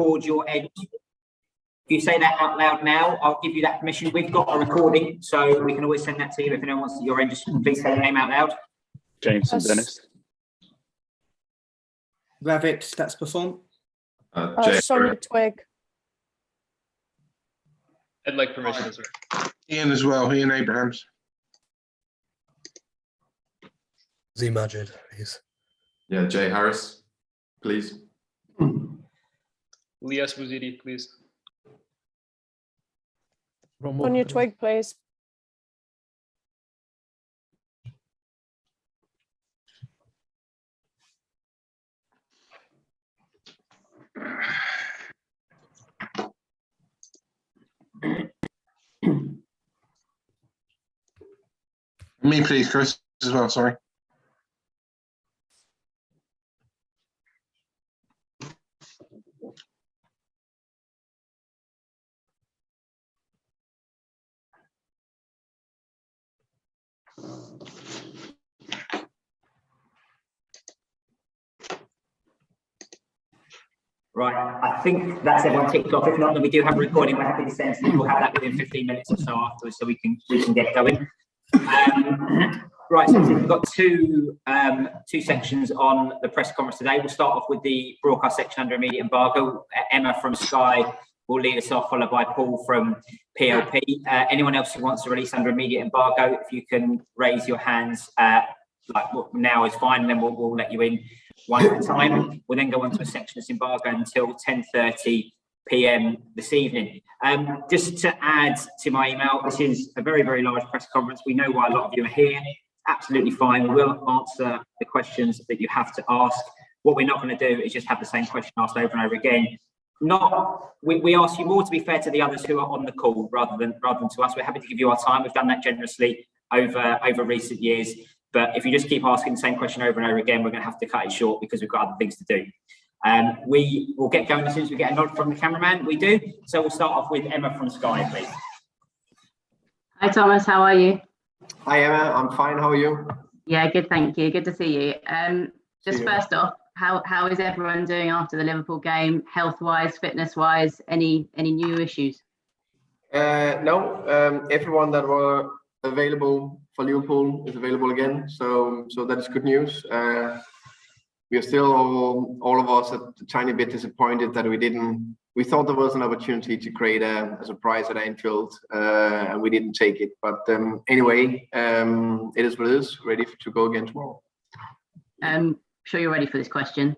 record your end. If you say that out loud now, I'll give you that permission. We've got a recording, so we can always send that to you if anyone wants your end. Just please say your name out loud. James and Dennis. Ravit, that's performed. Sonia Twig. I'd like permission as well. Ian as well, Ian Abrahams. Z Majid, please. Yeah, Jay Harris, please. Lias Bouzidi, please. Sonia Twig, please. Me, please, Chris, as well, sorry. Right, I think that's everyone ticked off. If not, then we do have a recording. We're happy to send it. We'll have that within 15 minutes or so afterwards, so we can get going. Right, so we've got two sections on the press conference today. We'll start off with the broadcast section under immediate embargo. Emma from Sky will lead us off, followed by Paul from PLP. Anyone else who wants to release under immediate embargo, if you can raise your hands, now is fine, and then we'll let you in one at a time. We'll then go on to a section that's embargo until 10:30 p.m. this evening. Just to add to my email, this is a very, very large press conference. We know why a lot of you are here. Absolutely fine. We will answer the questions that you have to ask. What we're not going to do is just have the same question asked over and over again. We ask you more to be fair to the others who are on the call rather than to us. We're happy to give you our time. We've done that generously over recent years. But if you just keep asking the same question over and over again, we're going to have to cut it short because we've got other things to do. We will get going as soon as we get a nod from the cameraman. We do. So we'll start off with Emma from Sky, please. Hi, Thomas. How are you? Hi, Emma. I'm fine. How are you? Yeah, good. Thank you. Good to see you. Just first off, how is everyone doing after the Liverpool game, health-wise, fitness-wise? Any new issues? No. Everyone that were available for Liverpool is available again. So that is good news. We are still all of us a tiny bit disappointed that we thought there was an opportunity to create a surprise at Anfield, and we didn't take it. But anyway, it is what it is. Ready to go again tomorrow. I'm sure you're ready for this question.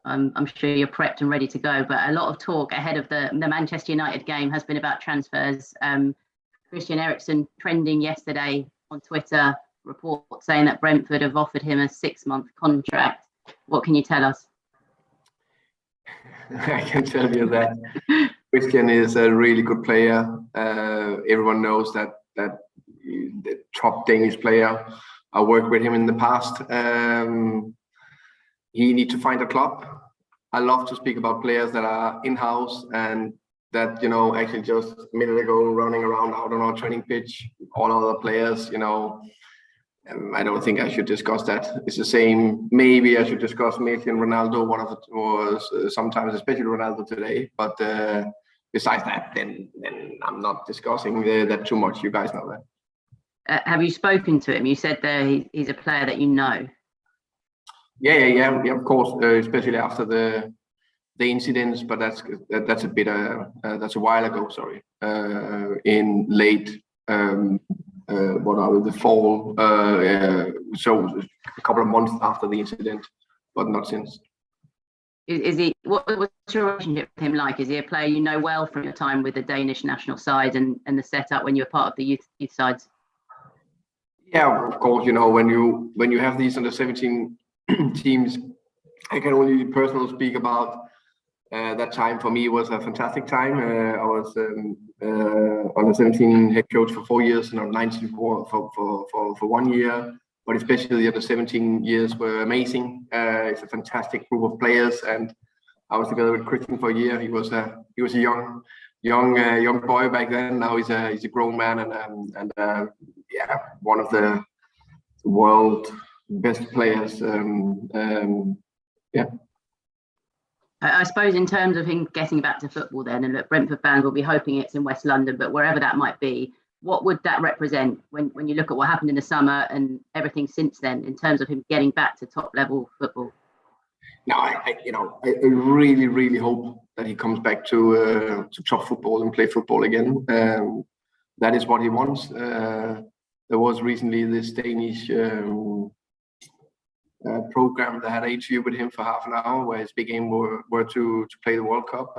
I'm sure you're prepped and ready to go. But a lot of talk ahead of the Manchester United game has been about transfers. Christian Eriksen trending yesterday on Twitter, report saying that Brentford have offered him a 6-month contract. What can you tell us? I can tell you that Christian is a really good player. Everyone knows that the top Danish player. I worked with him in the past. He needs to find a club. I love to speak about players that are in-house and that, actually just a minute ago running around out on our training pitch, all other players, I don't think I should discuss that. It's the same. Maybe I should discuss Messi and Ronaldo. One of it was sometimes, especially Ronaldo today. But besides that, then I'm not discussing that too much. You guys know that. Have you spoken to him? You said he's a player that you know. Yeah, of course, especially after the incidents. But that's a bit that's a while ago. Sorry, in late. The fall, so a couple of months after the incident, but not since. Is he? What's your relationship with him like? Is he a player you know well from your time with the Danish national side and the setup when you were part of the youth sides? Yeah, of course. When you have these under 17 teams, I can only personally speak about. That time for me was a fantastic time. I was under 17 head coach for 4 years and under 19 for 1 year. But especially the under 17 years were amazing. It's a fantastic group of players, and I was together with Christian for a year. He was a young boy back then. Now he's a grown man and one of the world best players. I suppose in terms of him getting back to football then, and look, Brentford fans will be hoping it's in West London, but wherever that might be, what would that represent when you look at what happened in the summer and everything since then in terms of him getting back to top level football? No, I really, really hope that he comes back to top football and play football again. That is what he wants. There was recently this Danish program that had an interview with him for half an hour, where his big aim were to play the World Cup.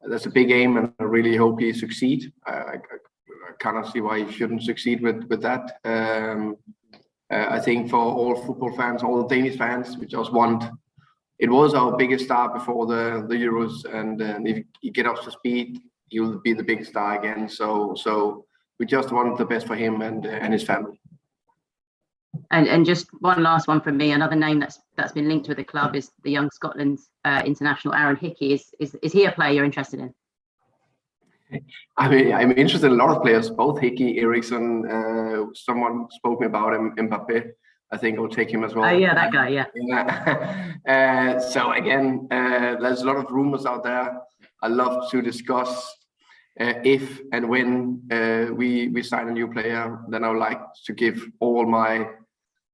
That's a big aim, and I really hope he succeed. I cannot see why he shouldn't succeed with that. I think for all football fans, all the Danish fans, we just want. It was our biggest star before the Euros, and if he get up to speed, he will be the big star again. So we just want the best for him and his family. And just one last one from me. Another name that's been linked with the club is the young Scotland's international Aaron Hickey. Is he a player you're interested in? I mean, I'm interested in a lot of players, both Hickey, Eriksson. Someone spoke me about him, Mbappe. I think I'll take him as well. Oh yeah, that guy, yeah. So again, there's a lot of rumors out there. I love to discuss if and when we sign a new player. Then I would like to give all my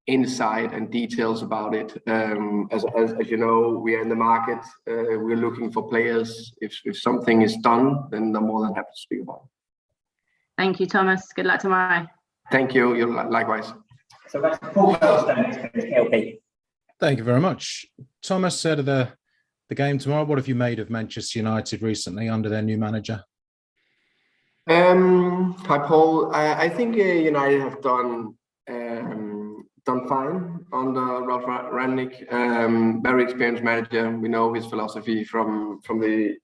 insight and details about it. As you know, we are in the market. We're looking for players. If something is done, then I'm more than happy to speak about it. Thank you, Thomas. Good luck tomorrow. Thank you. You likewise. So that's Paul Wellstone, LP. Thank you very much. Thomas said of the game tomorrow, what have you made of Manchester United recently under their new manager? Hi, Paul. I think United have done fine under Ralph Rangnick. Very experienced manager. We know his philosophy from the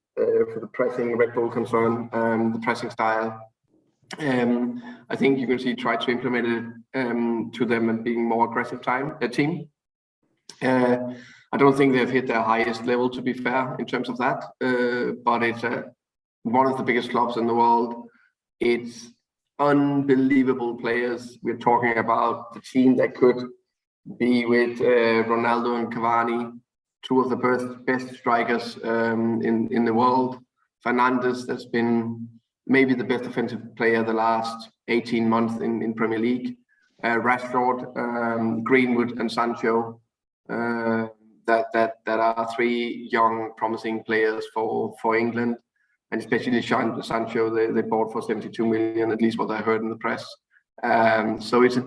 pressing Red Bull concern, the pressing style. I think you can see try to implement it to them and being more aggressive team. I don't think they've hit their highest level, to be fair, in terms of that. But it's one of the biggest clubs in the world. It's unbelievable players. We're talking about the team that could be with Ronaldo and Cavani, two of the best strikers in the world. Fernandes, that's been maybe the best offensive player the last 18 months in Premier League. Rashford, Greenwood, and Sancho. That are three young, promising players for England, and especially Sancho. They bought for 72 million, at least what I heard in the press. So it's a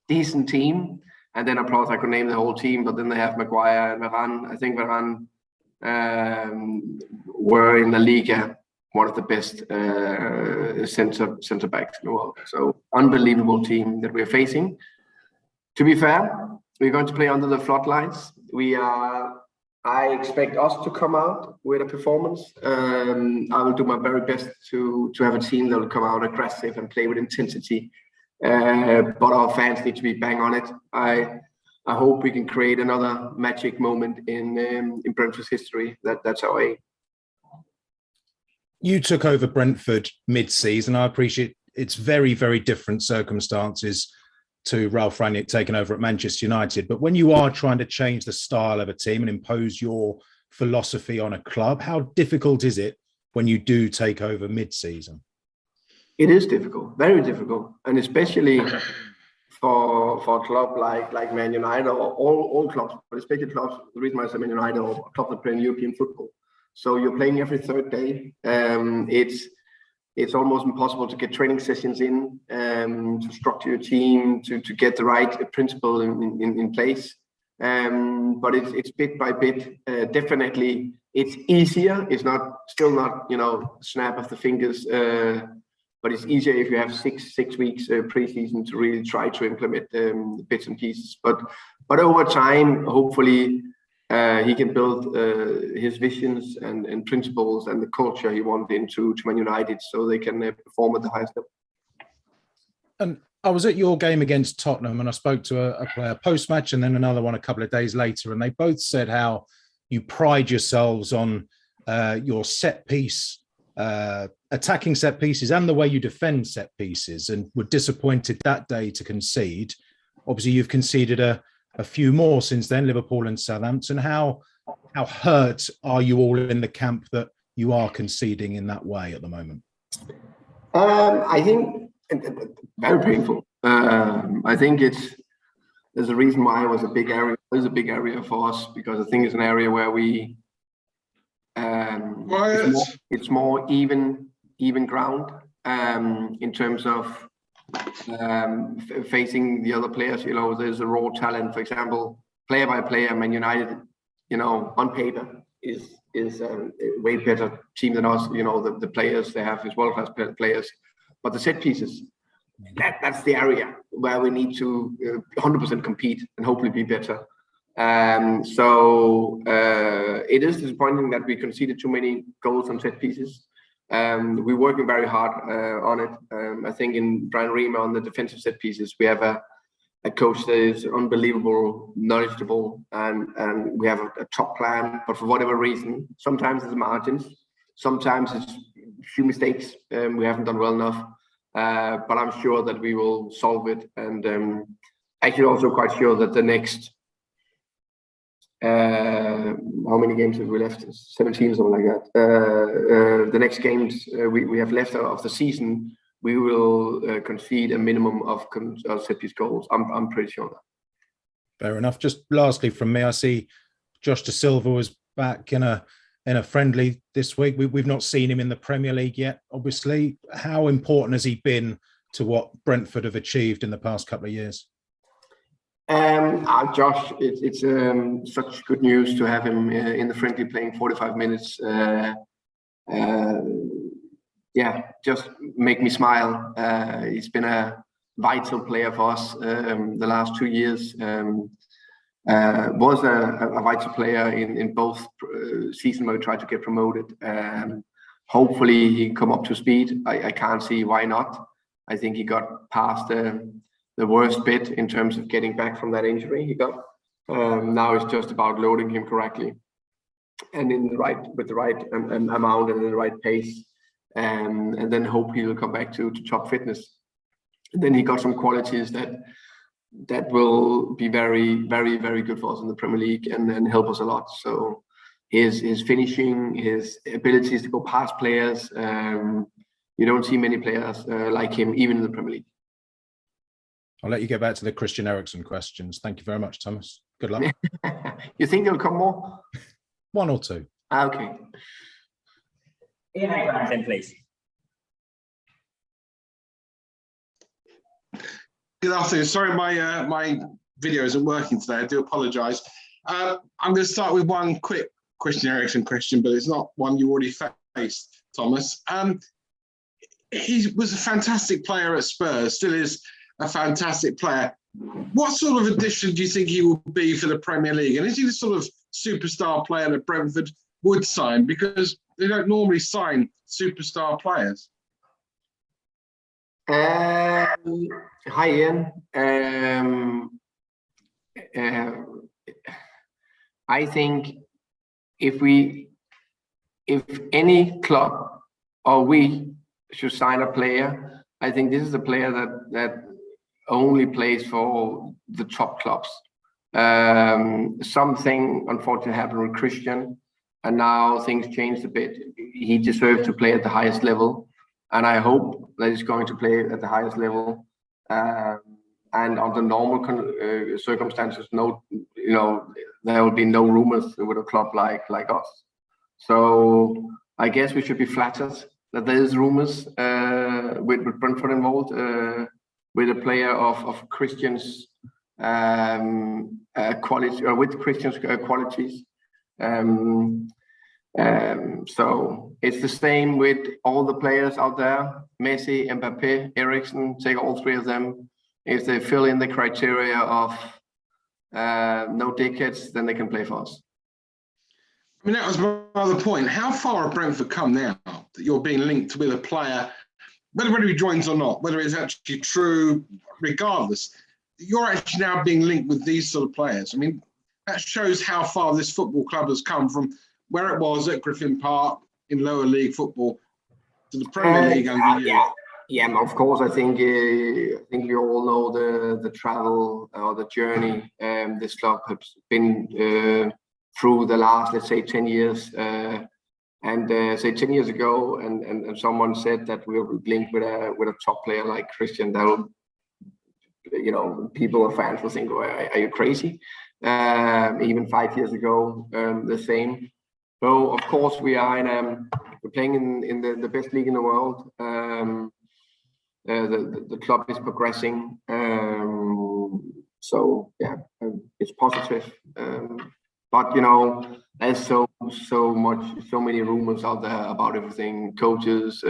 decent team. And then, of course, I could name the whole team, but then they have Maguire and Varane. I think Varane were in the Liga one of the best centre backs in the world. So unbelievable team that we're facing. To be fair, we're going to play under the floodlights. I expect us to come out with a performance. I will do my very best to have a team that will come out aggressive and play with intensity. But our fans need to be bang on it. I hope we can create another magic moment in Brentford's history. That's our aim. You took over Brentford mid-season. I appreciate it's very, very different circumstances to Ralph Rangnick taking over at Manchester United. But when you are trying to change the style of a team and impose your philosophy on a club, how difficult is it when you do take over mid-season? It is difficult, very difficult, and especially for a club like Man United or all clubs, but especially clubs. The reason why I say Man United or clubs that play in European football. So you're playing every third day. It's almost impossible to get training sessions in, to structure your team, to get the right principle in place. But it's bit by bit. Definitely, it's easier. It's still not snap of the fingers. But it's easier if you have six weeks pre-season to really try to implement bits and pieces. But over time, hopefully, he can build his visions and principles and the culture he wanted into Man United, so they can perform at the highest level. And I was at your game against Tottenham, and I spoke to a player post-match and then another one a couple of days later, and they both said how you pride yourselves on your set piece, attacking set pieces and the way you defend set pieces, and were disappointed that day to concede. Obviously, you've conceded a few more since then, Liverpool and Southampton. How how hurt are you all in the camp that you are conceding in that way at the moment? I think very painful. I think there's a reason why it was a big area. It was a big area for us because I think it's an area where we it's more even ground in terms of facing the other players. You know, there's a raw talent. For example, player by player, Man United, you know, on paper is a way better team than us. You know, the players they have is world-class players, but the set pieces, that's the area where we need to 100% compete and hopefully be better. So it is disappointing that we conceded too many goals on set pieces. We're working very hard on it. I think in Brian Reamer on the defensive set pieces, we have a coach that is unbelievable, knowledgeable, and we have a top plan. But for whatever reason, sometimes it's margins, sometimes it's few mistakes. We haven't done well enough, but I'm sure that we will solve it. And actually, also quite sure that the next how many games have we left? 17, something like that. The next games we have left of the season, we will concede a minimum of set piece goals. I'm pretty sure of that. Fair enough. Just lastly from me, I see Josh Da Silva was back in a friendly this week. We've not seen him in the Premier League yet, obviously. How important has he been to what Brentford have achieved in the past couple of years? Josh, it's such good news to have him in the friendly playing 45 minutes. Yeah, just make me smile. He's been a vital player for us the last 2 years. Was a vital player in both seasons where we tried to get promoted. Hopefully he can come up to speed. I can't see why not. I think he got past the worst bit in terms of getting back from that injury he got. Now it's just about loading him correctly and with the right amount and in the right pace. And then hope he will come back to top fitness. And then he got some qualities that will be very, very, very good for us in the Premier League and help us a lot. So his finishing, his abilities to go past players, you don't see many players like him, even in the Premier League. I'll let you get back to the Christian Eriksen questions. Thank you very much, Thomas. Good luck. You think there'll come more? One or two. Okay. Ian Abraham, please. Good afternoon. Sorry, my video isn't working today. I do apologise. I'm going to start with one quick Christian Eriksen question, but it's not one you already faced, Thomas. He was a fantastic player at Spurs, still is a fantastic player. What sort of addition do you think he will be for the Premier League? And is he the sort of superstar player that Brentford would sign? Because they don't normally sign superstar players. Hi, Ian. I think if any club or we should sign a player, I think this is a player that only plays for the top clubs. Something unfortunately happened with Christian, and now things changed a bit. He deserved to play at the highest level, and I hope that he's going to play at the highest level. And under normal circumstances, there will be no rumors with a club like us. So I guess we should be flattered that there is rumors with Brentford involved, with a player of Christian's quality, or with Christian's qualities. So it's the same with all the players out there: Messi, Mbappe, Eriksen. Take all three of them. If they fill in the criteria of no dickheads, then they can play for us. I mean, that was my other point. How far have Brentford come now that you're being linked with a player, whether he joins or not, whether it's actually true, regardless, you're actually now being linked with these sort of players? I mean, that shows how far this football club has come from where it was at Griffin Park in lower league football to the Premier League under you. Yeah, of course. I think you all know the travel or the journey this club has been through the last, let's say, 10 years. Say 10 years ago, and someone said that we were linked with a top player like Christian, that would, people or fans will think, are you crazy? Even 5 years ago, the same. So of course we are we're playing in the best league in the world. The club is progressing. So yeah, it's positive. But there's so many rumors out there about everything, coaches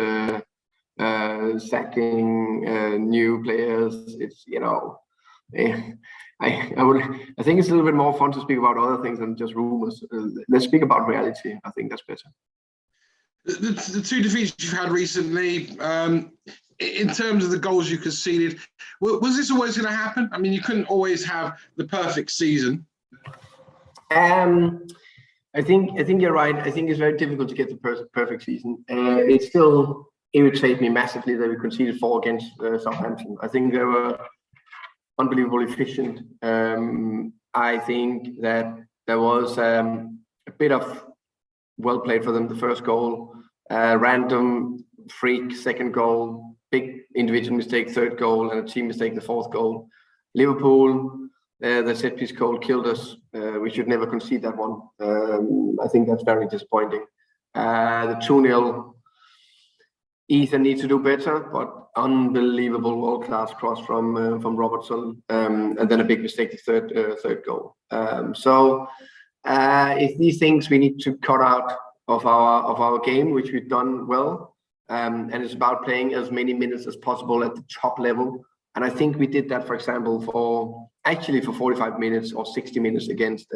sacking new players. It's I think it's a little bit more fun to speak about other things than just rumors. Let's speak about reality. I think that's better. The two defeats you've had recently, in terms of the goals you conceded, was this always going to happen? I mean, you couldn't always have the perfect season. I think you're right. I think it's very difficult to get the perfect season. It still irritates me massively that we conceded 4 against Southampton. I think they were unbelievably efficient. I think that there was a bit of well played for them. The first goal, random freak second goal, big individual mistake third goal, and a team mistake the fourth goal. Liverpool, the set piece goal killed us. We should never concede that one. I think that's very disappointing. The 2-0, Ethan needs to do better, but unbelievable world-class cross from Robertson, and then a big mistake the third goal. So it's these things we need to cut out of our game, which we've done well, and it's about playing as many minutes as possible at the top level. And I think we did that, for example, for 45 minutes or 60 minutes against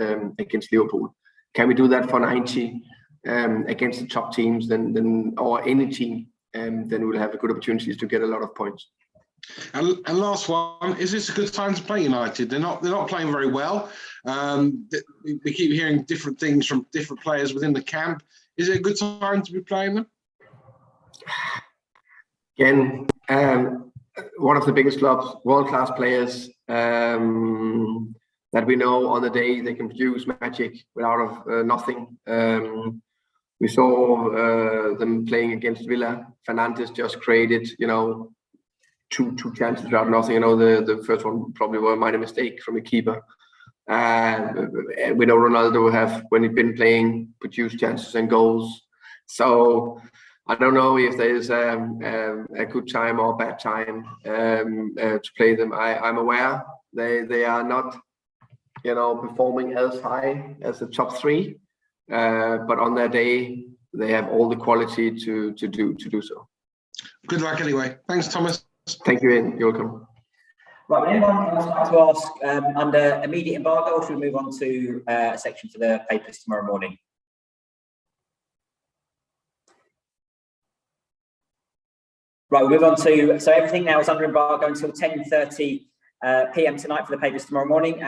Liverpool. Can we do that for 90 against the top teams, then or any team, then we'll have a good opportunities to get a lot of points. And last one, is this a good time to play United? They're not playing very well. We keep hearing different things from different players within the camp. Is it a good time to be playing them? Again, one of the biggest clubs, world-class players that we know on the day they can produce magic out of nothing. We saw them playing against Villa. Fernandes just created, two chances out of nothing. The first one probably were a minor mistake from the keeper. We know Ronaldo have, when he's been playing, produced chances and goals. So I don't know if there's a good time or a bad time to play them. I'm aware they are not, performing as high as the top 3, but on their day they have all the quality to do so. Good luck anyway. Thanks, Thomas. Thank you, Ian. You're welcome. Right, would anyone else like to ask under immediate embargo, or should we move on to a section for the papers tomorrow morning? Right, we'll move on to, so everything now is under embargo until 10:30 p.m. tonight for the papers tomorrow morning.